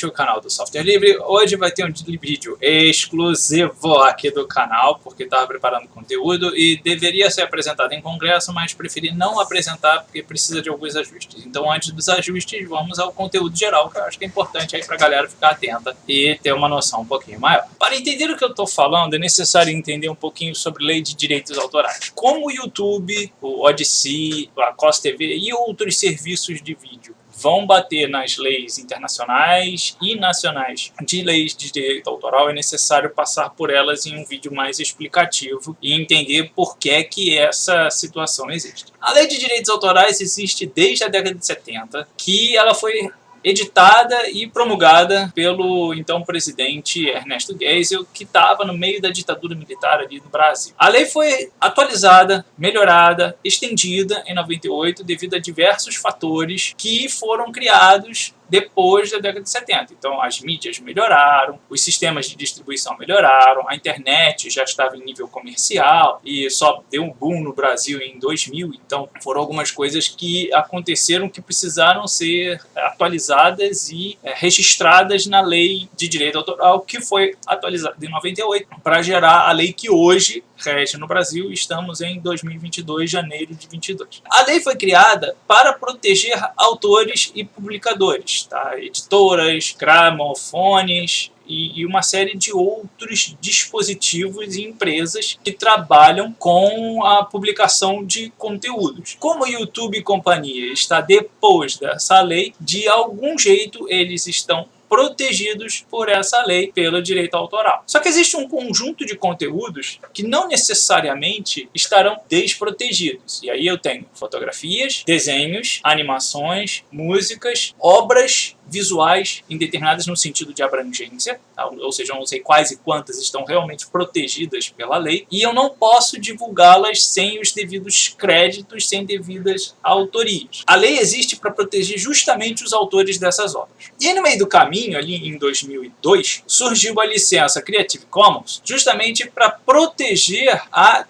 O canal do Software Livre. Hoje vai ter um vídeo exclusivo aqui do canal, porque estava preparando conteúdo e deveria ser apresentado em congresso, mas preferi não apresentar porque precisa de alguns ajustes. Então, antes dos ajustes, vamos ao conteúdo geral, que eu acho que é importante aí para a galera ficar atenta e ter uma noção um pouquinho maior. Para entender o que eu estou falando, é necessário entender um pouquinho sobre lei de direitos autorais. Como o YouTube, o Odysee, a Cos TV e outros serviços de vídeo vão bater nas leis internacionais e nacionais de leis de direito autoral, é necessário passar por elas em um vídeo mais explicativo e entender por que essa situação existe. A lei de direitos autorais existe desde a década de 70, que ela foi editada e promulgada pelo então presidente Ernesto Geisel, que estava no meio da ditadura militar ali no Brasil. A lei foi atualizada, melhorada, estendida em 98 devido a diversos fatores que foram criados depois da década de 70. Então, as mídias melhoraram, os sistemas de distribuição melhoraram, a internet já estava em nível comercial e só deu um boom no Brasil em 2000. Então, foram algumas coisas que aconteceram que precisaram ser atualizadas e registradas na Lei de Direito Autoral, que foi atualizada em 98 para gerar a lei que hoje rege no Brasil. Estamos em 2022, janeiro de 22. A lei foi criada para proteger autores e publicadores, tá? Editoras, gramofones e uma série de outros dispositivos e empresas que trabalham com a publicação de conteúdos. Como o YouTube e companhia está depois dessa lei, de algum jeito eles estão protegidos por essa lei, pelo direito autoral. Só que existe um conjunto de conteúdos que não necessariamente estarão desprotegidos. E aí eu tenho fotografias, desenhos, animações, músicas, obras visuais indeterminadas no sentido de abrangência, tá? Ou seja, eu não sei quais e quantas estão realmente protegidas pela lei, e eu não posso divulgá-las sem os devidos créditos, sem devidas autorias. A lei existe para proteger justamente os autores dessas obras. E aí, no meio do caminho, ali em 2002, surgiu a licença Creative Commons, justamente para proteger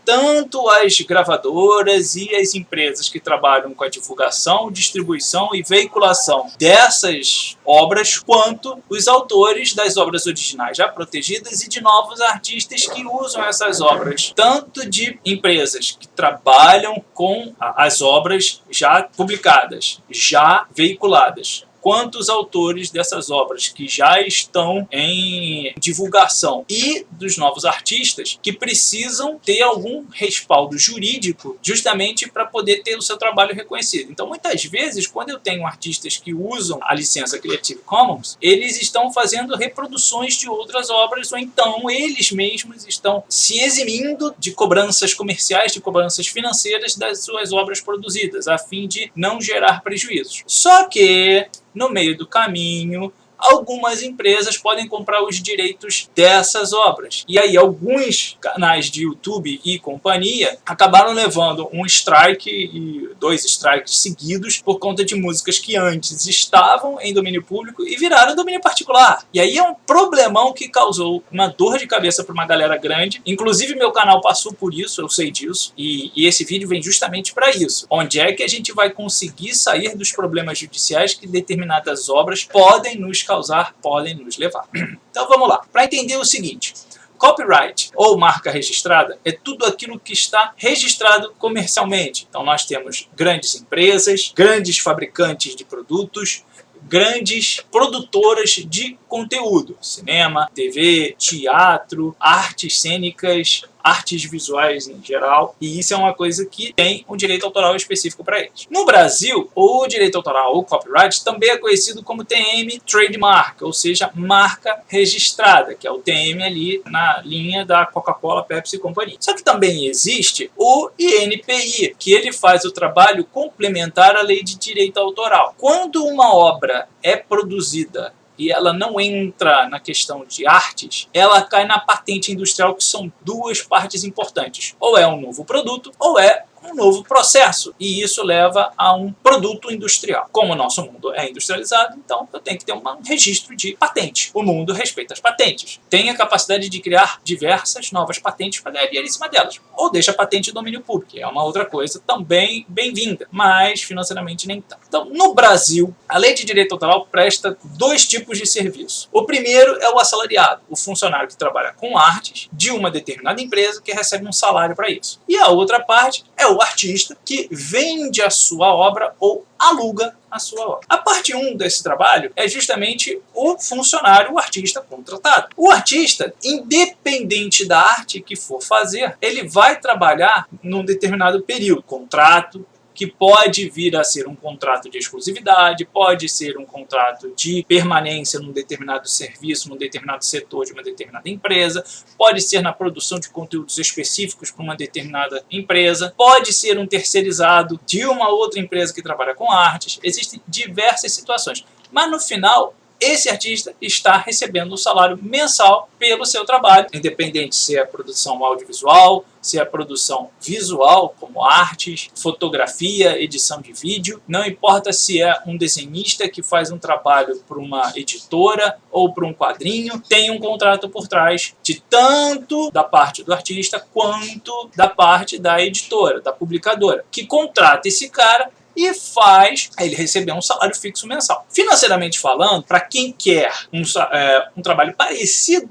tanto as gravadoras e as empresas que trabalham com a divulgação, distribuição e veiculação dessas obras, quanto os autores das obras originais já protegidas e de novos artistas que usam essas obras, tanto de empresas que trabalham com as obras já publicadas, já veiculadas, quanto os autores dessas obras que já estão em divulgação e dos novos artistas que precisam ter algum respaldo jurídico justamente para poder ter o seu trabalho reconhecido. Então, muitas vezes, quando eu tenho artistas que usam a licença Creative Commons, eles estão fazendo reproduções de outras obras, ou então eles mesmos estão se eximindo de cobranças comerciais, de cobranças financeiras das suas obras produzidas, a fim de não gerar prejuízos. Só que no meio do caminho, algumas empresas podem comprar os direitos dessas obras. E aí alguns canais de YouTube e companhia acabaram levando um strike e 2 strikes seguidos por conta de músicas que antes estavam em domínio público e viraram domínio particular. E aí é um problemão que causou uma dor de cabeça para uma galera grande. Inclusive meu canal passou por isso, eu sei disso. E esse vídeo vem justamente para isso. Onde é que a gente vai conseguir sair dos problemas judiciais que determinadas obras podem nos causar, podem nos levar. Então vamos lá. Para entender o seguinte: copyright ou marca registrada é tudo aquilo que está registrado comercialmente. Então nós temos grandes empresas, grandes fabricantes de produtos, grandes produtoras de conteúdo, cinema, TV, teatro, artes cênicas, artes visuais em geral, e isso é uma coisa que tem um direito autoral específico para eles. No Brasil, o direito autoral ou copyright também é conhecido como TM Trademark, ou seja, marca registrada, que é o TM ali na linha da Coca-Cola, Pepsi e companhia. Só que também existe o INPI, que ele faz o trabalho complementar à lei de direito autoral. Quando uma obra é produzida e ela não entra na questão de artes, ela cai na patente industrial, que são duas partes importantes. Ou é um novo produto, ou é um novo processo, e isso leva a um produto industrial. Como o nosso mundo é industrializado, então eu tenho que ter um registro de patente. O mundo respeita as patentes. Tem a capacidade de criar diversas novas patentes para ganhar dinheiro em cima delas. Ou deixa a patente de domínio público, que é uma outra coisa também bem-vinda, mas financeiramente nem tanto. Então, no Brasil, a lei de direito autoral presta dois tipos de serviço. O primeiro é o assalariado, o funcionário que trabalha com artes de uma determinada empresa que recebe um salário para isso. E a outra parte é o artista que vende a sua obra ou aluga a sua obra. A parte 1 desse trabalho é justamente o funcionário, o artista contratado. O artista, independente da arte que for fazer, ele vai trabalhar num determinado período, contrato, que pode vir a ser um contrato de exclusividade, pode ser um contrato de permanência num determinado serviço, num determinado setor de uma determinada empresa, pode ser na produção de conteúdos específicos para uma determinada empresa, pode ser um terceirizado de uma outra empresa que trabalha com artes. Existem diversas situações, mas no final esse artista está recebendo um salário mensal pelo seu trabalho, independente se é produção audiovisual, se é produção visual, como artes, fotografia, edição de vídeo. Não importa se é um desenhista que faz um trabalho para uma editora ou para um quadrinho, tem um contrato por trás de tanto da parte do artista quanto da parte da editora, da publicadora, que contrata esse cara e faz ele receber um salário fixo mensal. Financeiramente falando, para quem quer um trabalho parecido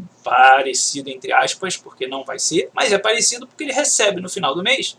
entre aspas, porque não vai ser, mas é parecido porque ele recebe no final do mês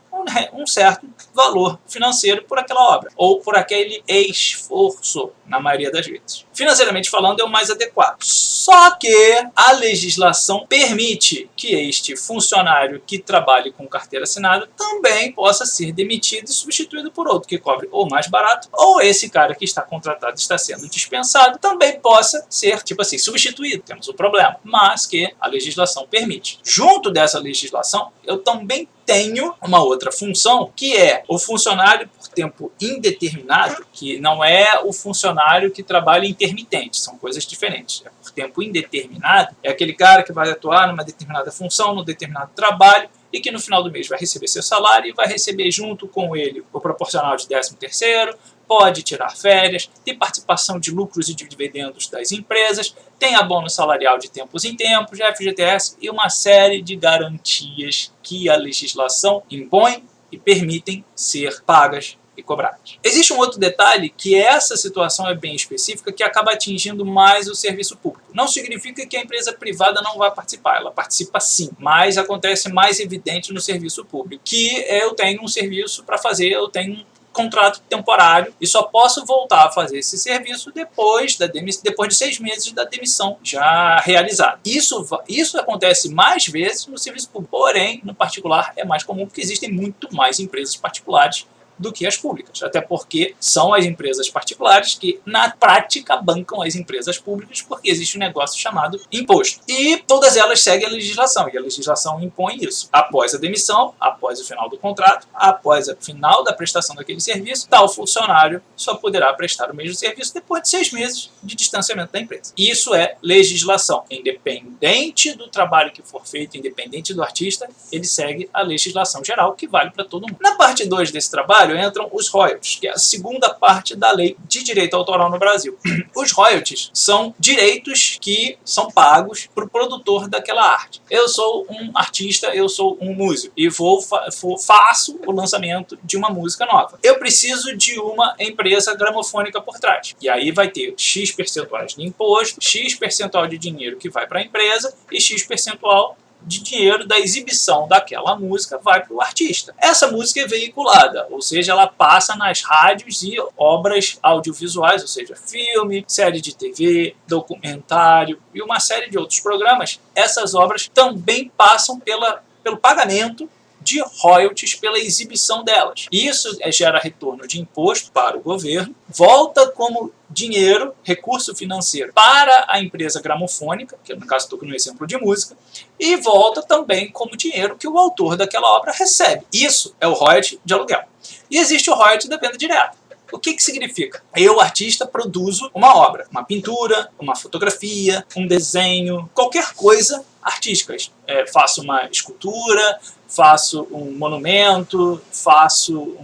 um certo valor financeiro por aquela obra, ou por aquele esforço, na maioria das vezes. Financeiramente falando, é o mais adequado. Só que a legislação permite que este funcionário que trabalhe com carteira assinada também possa ser demitido e substituído por outro que cobre ou mais barato, ou esse cara que está contratado está sendo dispensado também possa ser, tipo assim, substituído. Temos um problema, mas que a legislação permite. Junto dessa legislação, eu também tenho uma outra função, que é o funcionário por tempo indeterminado, que não é o funcionário que trabalha intermitente, são coisas diferentes. É por tempo indeterminado, é aquele cara que vai atuar numa determinada função, num determinado trabalho, e que no final do mês vai receber seu salário e vai receber junto com ele o proporcional de 13º, pode tirar férias, tem participação de lucros e dividendos das empresas, tem abono salarial de tempos em tempos, FGTS e uma série de garantias que a legislação impõe e permitem ser pagas e cobradas. Existe um outro detalhe, que essa situação é bem específica, que acaba atingindo mais o serviço público. Não significa que a empresa privada não vai participar, ela participa sim, mas acontece mais evidente no serviço público, que eu tenho um serviço para fazer, eu tenho um contrato temporário e só posso voltar a fazer esse serviço depois de 6 meses da demissão já realizada. Isso acontece mais vezes no serviço público, porém, no particular é mais comum porque existem muito mais empresas particulares do que as públicas, até porque são as empresas particulares que, na prática, bancam as empresas públicas, porque existe um negócio chamado imposto. E todas elas seguem a legislação, e a legislação impõe isso. Após a demissão, após o final do contrato, após o final da prestação daquele serviço, tal funcionário só poderá prestar o mesmo serviço depois de 6 meses de distanciamento da empresa. Isso é legislação. Independente do trabalho que for feito, independente do artista, ele segue a legislação geral, que vale para todo mundo. Na parte 2 desse trabalho, entram os royalties, que é a segunda parte da lei de direito autoral no Brasil. Os royalties são direitos que são pagos para o produtor daquela arte. Eu sou um artista, eu sou um músico e faço o lançamento de uma música nova. Eu preciso de uma empresa gramofônica por trás. E aí vai ter X percentuais de imposto, X percentual de dinheiro que vai para a empresa e X percentual de dinheiro da exibição daquela música vai para o artista. Essa música é veiculada, ou seja, ela passa nas rádios e obras audiovisuais, ou seja, filme, série de TV, documentário e uma série de outros programas. Essas obras também passam pelo pagamento de royalties pela exibição delas. Isso gera retorno de imposto para o governo, volta como dinheiro, recurso financeiro para a empresa gramofônica, que no caso estou no exemplo de música, e volta também como dinheiro que o autor daquela obra recebe. Isso é o royalty de aluguel. E existe o royalty da venda direta. O que significa? Eu, artista, produzo uma obra, uma pintura, uma fotografia, um desenho, qualquer coisa artísticas. Faço uma escultura, faço um monumento, faço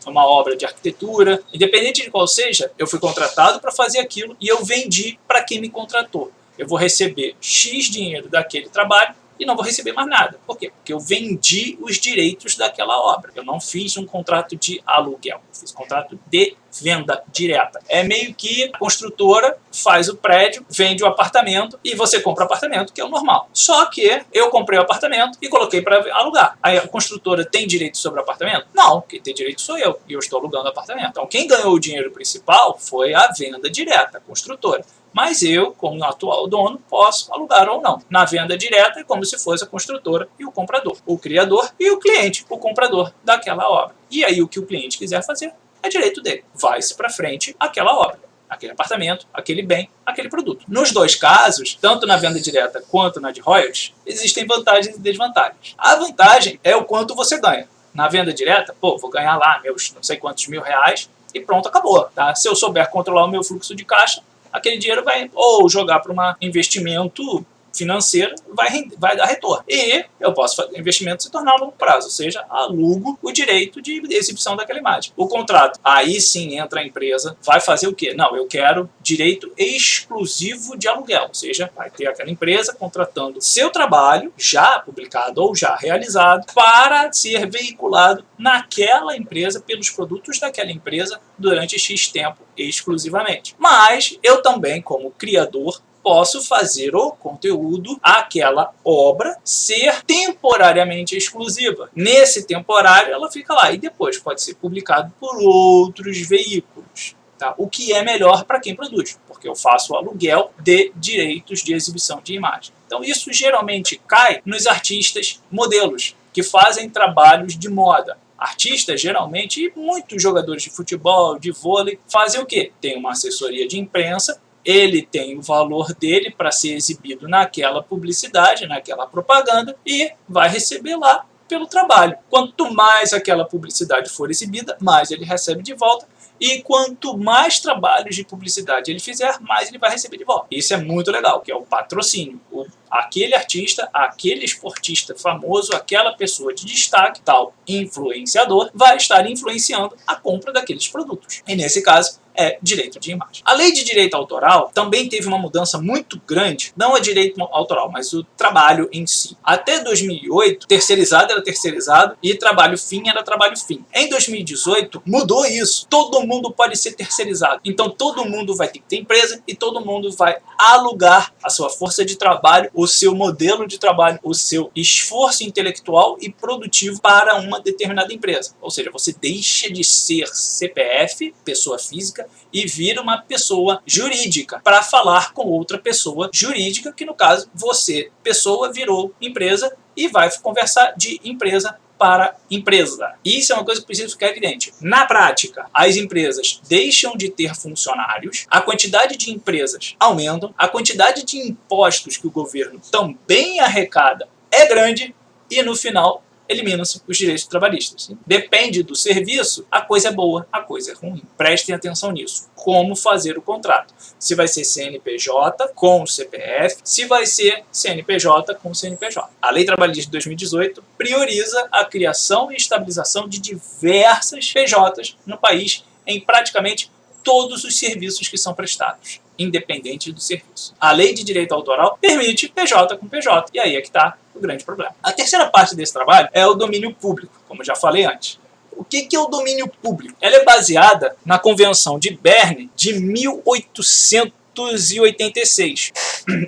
uma obra de arquitetura. Independente de qual seja, eu fui contratado para fazer aquilo e eu vendi para quem me contratou. Eu vou receber X dinheiro daquele trabalho e não vou receber mais nada. Por quê? Porque eu vendi os direitos daquela obra. Eu não fiz um contrato de aluguel, eu fiz um contrato de venda direta. É meio que a construtora faz o prédio, vende o apartamento e você compra o apartamento, que é o normal. Só que eu comprei o apartamento e coloquei para alugar. Aí a construtora tem direito sobre o apartamento? Não, quem tem direito sou eu e eu estou alugando o apartamento. Então quem ganhou o dinheiro principal foi a venda direta, a construtora. Mas eu, como atual dono, posso alugar ou não. Na venda direta é como se fosse a construtora e o comprador, o criador e o cliente, o comprador daquela obra. E aí o que o cliente quiser fazer é direito dele. Vai-se para frente aquela obra, aquele apartamento, aquele bem, aquele produto. Nos dois casos, tanto na venda direta quanto na de royalties, existem vantagens e desvantagens. A vantagem é o quanto você ganha. Na venda direta, vou ganhar lá meus não sei quantos R$1.000 e pronto, acabou. Tá? Se eu souber controlar o meu fluxo de caixa, aquele dinheiro vai ou jogar para um investimento financeiro, vai dar retorno. E eu posso fazer o investimento se tornar a longo prazo, ou seja, alugo o direito de exibição daquela imagem. O contrato, aí sim entra a empresa, vai fazer o quê? Não, eu quero direito exclusivo de aluguel, ou seja, vai ter aquela empresa contratando seu trabalho, já publicado ou já realizado, para ser veiculado naquela empresa, pelos produtos daquela empresa, durante X tempo exclusivamente. Mas eu também, como criador, posso fazer o conteúdo, aquela obra, ser temporariamente exclusiva. Nesse temporário, ela fica lá e depois pode ser publicado por outros veículos. Tá? O que é melhor para quem produz, porque eu faço o aluguel de direitos de exibição de imagem. Então isso geralmente cai nos artistas modelos, que fazem trabalhos de moda. Artistas, geralmente, e muitos jogadores de futebol, de vôlei, fazem o quê? Tem uma assessoria de imprensa, ele tem o valor dele para ser exibido naquela publicidade, naquela propaganda, e vai receber lá pelo trabalho. Quanto mais aquela publicidade for exibida, mais ele recebe de volta, e quanto mais trabalhos de publicidade ele fizer, mais ele vai receber de volta. Isso é muito legal, que é o patrocínio. Aquele artista, aquele esportista famoso, aquela pessoa de destaque, tal influenciador, vai estar influenciando a compra daqueles produtos. E nesse caso, é direito de imagem. A lei de direito autoral também teve uma mudança muito grande, não a direito autoral, mas o trabalho em si. Até 2008, terceirizado era terceirizado e trabalho fim era trabalho fim. Em 2018, mudou isso. Todo mundo pode ser terceirizado. Então todo mundo vai ter que ter empresa e todo mundo vai alugar a sua força de trabalho, o seu modelo de trabalho, o seu esforço intelectual e produtivo para uma determinada empresa. Ou seja, você deixa de ser CPF, pessoa física, e vira uma pessoa jurídica para falar com outra pessoa jurídica, que no caso você, pessoa, virou empresa e vai conversar de empresa para empresa. Isso é uma coisa que precisa ficar evidente. Na prática, as empresas deixam de ter funcionários, a quantidade de empresas aumentam, a quantidade de impostos que o governo também arrecada é grande e no final eliminam-se os direitos trabalhistas. Depende do serviço, a coisa é boa, a coisa é ruim. Prestem atenção nisso. Como fazer o contrato? Se vai ser CNPJ com CPF, se vai ser CNPJ com CNPJ. A Lei Trabalhista de 2018 prioriza a criação e estabilização de diversas PJs no país em praticamente todos os serviços que são prestados, independente do serviço. A lei de direito autoral permite PJ com PJ, e aí é que está o grande problema. A terceira parte desse trabalho é o domínio público, como já falei antes. O que é o domínio público? Ela é baseada na Convenção de Berne de 1886.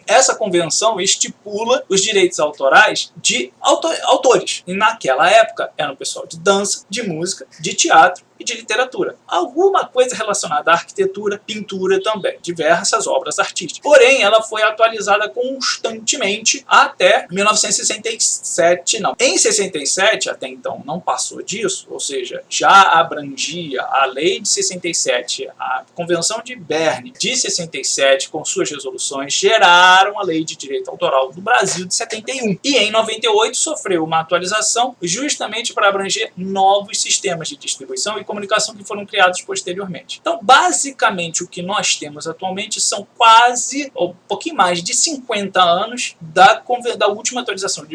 Essa convenção estipula os direitos autorais de autores. E naquela época eram o pessoal de dança, de música, de teatro e de literatura. Alguma coisa relacionada à arquitetura, pintura também. Diversas obras artísticas. Porém, ela foi atualizada constantemente até 1967. Não. Em 67, até então, não passou disso, ou seja, já abrangia a lei de 67, a Convenção de Berne de 67, com suas resoluções, geraram a Lei de Direito Autoral do Brasil de 71. E em 98 sofreu uma atualização justamente para abranger novos sistemas de distribuição e comunicação que foram criados posteriormente. Então, basicamente, o que nós temos atualmente são quase, ou um pouquinho mais de 50 anos da última atualização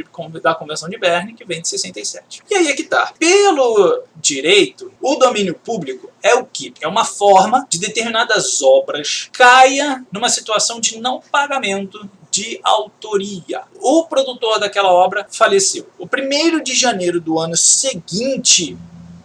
da Convenção de Berne, que vem de 67. E aí é que tá. Pelo direito, o domínio público é o quê? É uma forma de determinadas obras caia numa situação de não pagamento de autoria. O produtor daquela obra faleceu. O 1º de janeiro do ano seguinte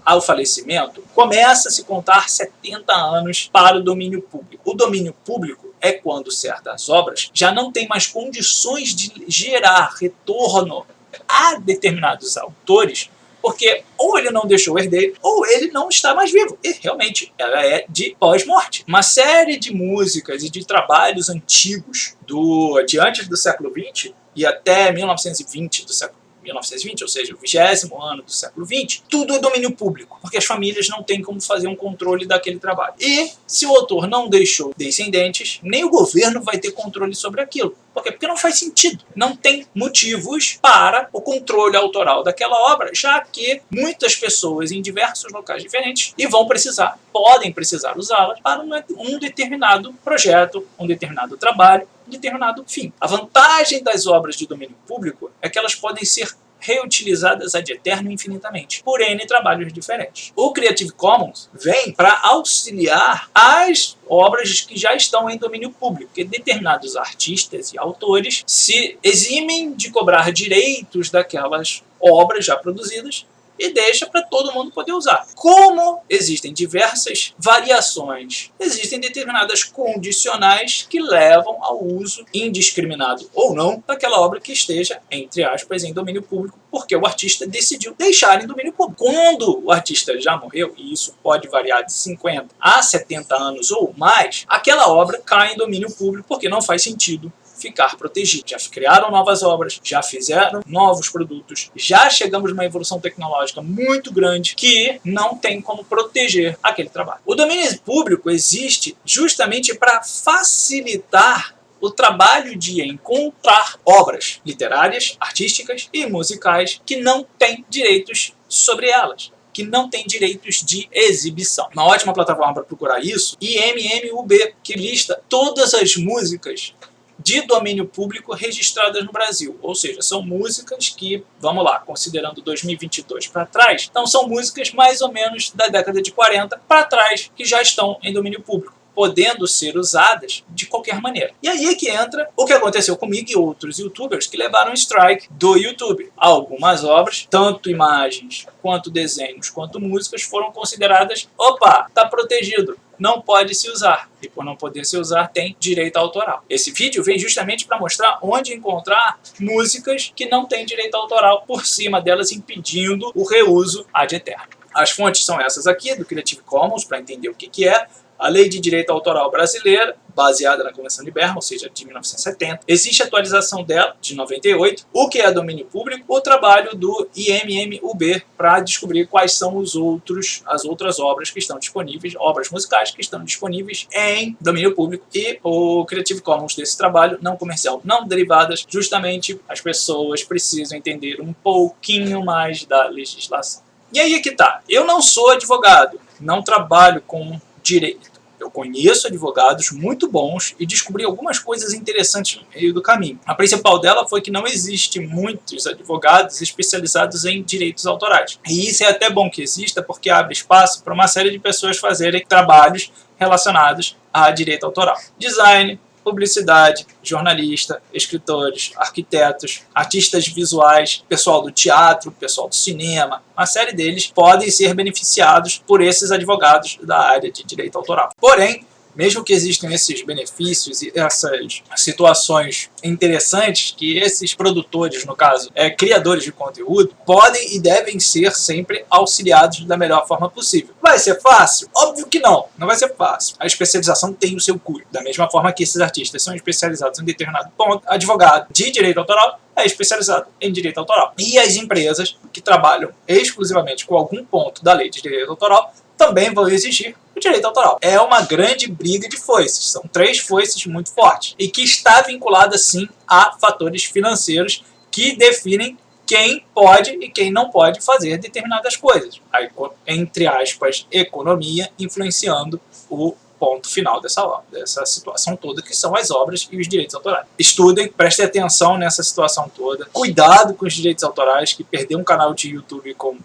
ao falecimento, começa a se contar 70 anos para o domínio público. O domínio público é quando certas obras já não têm mais condições de gerar retorno a determinados autores, porque ou ele não deixou herdeiro, ou ele não está mais vivo. E realmente, ela é de pós-morte. Uma série de músicas e de trabalhos antigos de antes do século XX e até 1920 do século 1920, ou seja, o 20º ano do século XX, tudo é domínio público, porque as famílias não têm como fazer um controle daquele trabalho. E se o autor não deixou descendentes, nem o governo vai ter controle sobre aquilo. Por quê? Porque não faz sentido. Não tem motivos para o controle autoral daquela obra, já que muitas pessoas em diversos locais diferentes podem precisar usá-las para um determinado projeto, um determinado trabalho, um determinado fim. A vantagem das obras de domínio público é que elas podem ser reutilizadas ad eterno infinitamente, por N trabalhos diferentes. O Creative Commons vem para auxiliar as obras que já estão em domínio público, porque determinados artistas e autores se eximem de cobrar direitos daquelas obras já produzidas e deixa para todo mundo poder usar. Como existem diversas variações, existem determinadas condicionais que levam ao uso indiscriminado ou não daquela obra que esteja, entre aspas, em domínio público, porque o artista decidiu deixar em domínio público. Quando o artista já morreu, e isso pode variar de 50 a 70 anos ou mais, aquela obra cai em domínio público porque não faz sentido ficar protegido. Já criaram novas obras, já fizeram novos produtos, já chegamos numa evolução tecnológica muito grande que não tem como proteger aquele trabalho. O domínio público existe justamente para facilitar o trabalho de encontrar obras literárias, artísticas e musicais que não têm direitos sobre elas, que não tem direitos de exibição. Uma ótima plataforma para procurar isso, IMMUB, que lista todas as músicas de domínio público registradas no Brasil. Ou seja, são músicas que, vamos lá, considerando 2022 para trás, então são músicas mais ou menos da década de 40 para trás que já estão em domínio público, podendo ser usadas de qualquer maneira. E aí é que entra o que aconteceu comigo e outros youtubers que levaram strike do YouTube. Algumas obras, tanto imagens, quanto desenhos, quanto músicas, foram consideradas, opa, tá protegido, não pode se usar. E por não poder se usar, tem direito autoral. Esse vídeo vem justamente para mostrar onde encontrar músicas que não têm direito autoral por cima delas, impedindo o reuso ad eterno. As fontes são essas aqui, do Creative Commons, para entender o que é. A Lei de Direito Autoral Brasileira, baseada na Convenção de Berne, ou seja, de 1970. Existe a atualização dela, de 98, o que é domínio público, o trabalho do IMMUB para descobrir quais são as outras obras que estão disponíveis, obras musicais que estão disponíveis em domínio público, e o Creative Commons desse trabalho, não comercial, não derivadas. Justamente as pessoas precisam entender um pouquinho mais da legislação. E aí é que tá. Eu não sou advogado, não trabalho com direito. Eu conheço advogados muito bons e descobri algumas coisas interessantes no meio do caminho. A principal dela foi que não existe muitos advogados especializados em direitos autorais. E isso é até bom que exista, porque abre espaço para uma série de pessoas fazerem trabalhos relacionados a direito autoral. Design, publicidade, jornalista, escritores, arquitetos, artistas visuais, pessoal do teatro, pessoal do cinema, uma série deles podem ser beneficiados por esses advogados da área de direito autoral. Porém, mesmo que existam esses benefícios e essas situações interessantes que esses produtores, no caso, criadores de conteúdo, podem e devem ser sempre auxiliados da melhor forma possível. Vai ser fácil? Óbvio que não, não vai ser fácil. A especialização tem o seu custo. Da mesma forma que esses artistas são especializados em determinado ponto, advogado de direito autoral é especializado em direito autoral. E as empresas que trabalham exclusivamente com algum ponto da lei de direito autoral também vão exigir o direito autoral. É uma grande briga de foices, são 3 foices muito fortes, e que está vinculada sim a fatores financeiros que definem quem pode e quem não pode fazer determinadas coisas. Aí, entre aspas, economia influenciando o ponto final dessa situação toda, que são as obras e os direitos autorais. Estudem, prestem atenção nessa situação toda, cuidado com os direitos autorais, que perder um canal de YouTube com,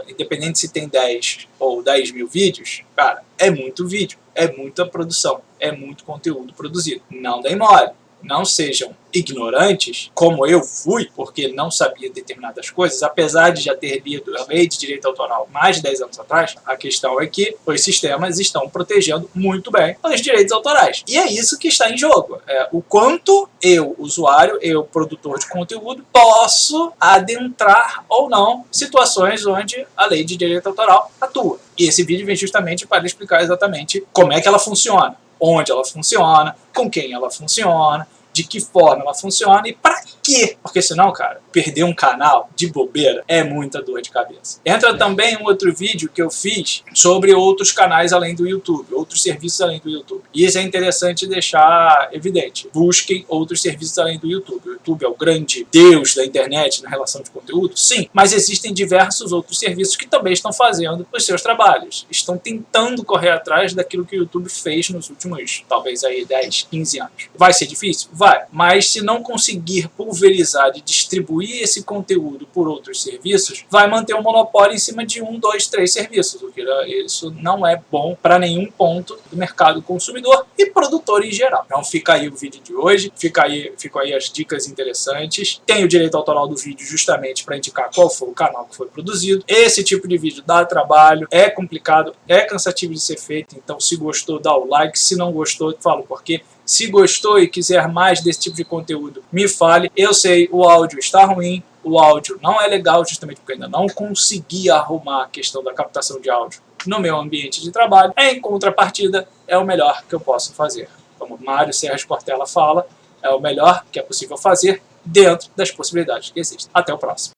independente se tem 10 ou 10 mil vídeos, cara, é muito vídeo, é muita produção, é muito conteúdo produzido. Não deem mole. Não sejam ignorantes, como eu fui, porque não sabia determinadas coisas, apesar de já ter lido a lei de direito autoral mais de 10 anos atrás. A questão é que os sistemas estão protegendo muito bem os direitos autorais. E é isso que está em jogo. O quanto eu, usuário, eu, produtor de conteúdo, posso adentrar ou não situações onde a lei de direito autoral atua. E esse vídeo vem justamente para explicar exatamente como é que ela funciona, onde ela funciona, com quem ela funciona, de que forma ela funciona e pra quê? Porque senão, cara, perder um canal de bobeira é muita dor de cabeça. Entra também um outro vídeo que eu fiz sobre outros canais além do YouTube, outros serviços além do YouTube. E isso é interessante deixar evidente. Busquem outros serviços além do YouTube. O YouTube é o grande deus da internet na relação de conteúdo? Sim, mas existem diversos outros serviços que também estão fazendo os seus trabalhos. Estão tentando correr atrás daquilo que o YouTube fez nos últimos, talvez aí 10, 15 anos. Vai ser difícil? Vai. Mas se não conseguir pulverizar e distribuir esse conteúdo por outros serviços, vai manter um monopólio em cima de 1, 2, 3 serviços. O que isso não é bom para nenhum ponto do mercado consumidor e produtor em geral. Então fica aí o vídeo de hoje, ficam aí as dicas interessantes. Tem o direito autoral do vídeo justamente para indicar qual foi o canal que foi produzido. Esse tipo de vídeo dá trabalho, é complicado, é cansativo de ser feito, então se gostou, dá o like. Se não gostou, falo por quê. Se gostou e quiser mais desse tipo de conteúdo, me fale. Eu sei, o áudio está ruim, o áudio não é legal, justamente porque ainda não consegui arrumar a questão da captação de áudio no meu ambiente de trabalho. Em contrapartida, é o melhor que eu posso fazer. Como Mário Sérgio Cortella fala, é o melhor que é possível fazer dentro das possibilidades que existem. Até o próximo.